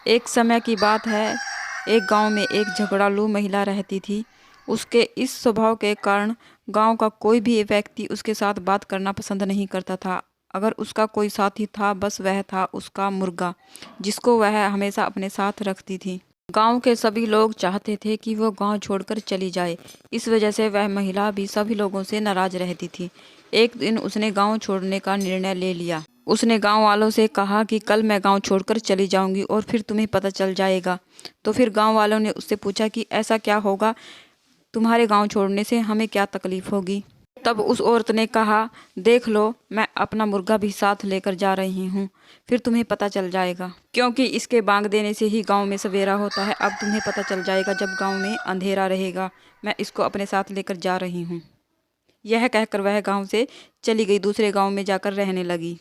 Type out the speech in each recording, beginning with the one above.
एक समय की बात है, एक गांव में एक झगड़ालू महिला रहती थी। उसके इस स्वभाव के कारण गांव का कोई भी व्यक्ति उसके साथ बात करना पसंद नहीं करता था। अगर उसका कोई साथी था, बस वह था उसका मुर्गा, जिसको वह हमेशा अपने साथ रखती थी। गांव के सभी लोग चाहते थे कि वो गांव छोड़कर चली जाए। इस वजह से वह महिला भी सभी लोगों से नाराज रहती थी। एक दिन उसने गांव छोड़ने का निर्णय ले लिया। उसने गांव वालों से कहा कि कल मैं गांव छोड़कर चली जाऊंगी और फिर तुम्हें पता चल जाएगा। तो फिर गांव वालों ने उससे पूछा कि ऐसा क्या होगा, तुम्हारे गांव छोड़ने से हमें क्या तकलीफ होगी। तब उस औरत ने कहा, देख लो, मैं अपना मुर्गा भी साथ लेकर जा रही हूँ, फिर तुम्हें पता चल जाएगा। क्योंकि इसके बांग देने से ही गांव में सवेरा होता है। अब तुम्हें पता चल जाएगा जब गांव में अंधेरा रहेगा। मैं इसको अपने साथ लेकर जा रही हूँ। यह कहकर वह गांव से चली गई, दूसरे गांव में जाकर रहने लगी।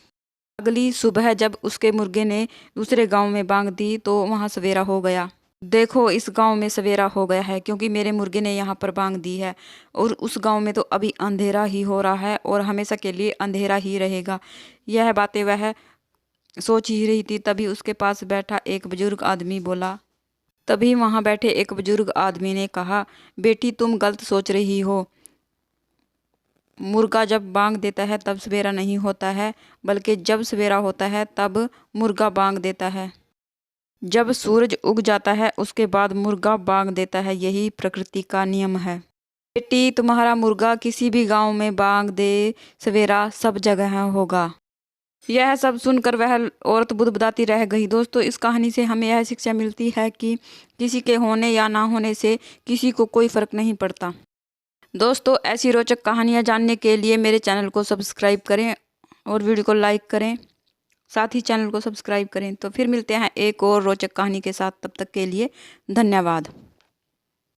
अगली सुबह जब उसके मुर्गे ने दूसरे गांव में बांग दी तो वहां सवेरा हो गया। देखो, इस गांव में सवेरा हो गया है क्योंकि मेरे मुर्गे ने यहाँ पर बांग दी है, और उस गांव में तो अभी अंधेरा ही हो रहा है और हमेशा के लिए अंधेरा ही रहेगा। यह बातें वह सोच ही रही थी, तभी उसके पास बैठा एक बुजुर्ग आदमी बोला। तभी वहां बैठे एक बुजुर्ग आदमी ने कहा, बेटी, तुम गलत सोच रही हो। मुर्गा जब बांग देता है तब सवेरा नहीं होता है, बल्कि जब सवेरा होता है तब मुर्गा बांग देता है। जब सूरज उग जाता है उसके बाद मुर्गा बांग देता है। यही प्रकृति का नियम है। बेटी, तुम्हारा मुर्गा किसी भी गांव में बांग दे, सवेरा सब जगह होगा। यह सब सुनकर वह औरत बुदबुदाती रह गई। दोस्तों, इस कहानी से हमें यह शिक्षा मिलती है कि किसी के होने या ना होने से किसी को कोई फर्क नहीं पड़ता। दोस्तों, ऐसी रोचक कहानियाँ जानने के लिए मेरे चैनल को सब्सक्राइब करें और वीडियो को लाइक करें। साथ ही चैनल को सब्सक्राइब करें। तो फिर मिलते हैं एक और रोचक कहानी के साथ। तब तक के लिए धन्यवाद।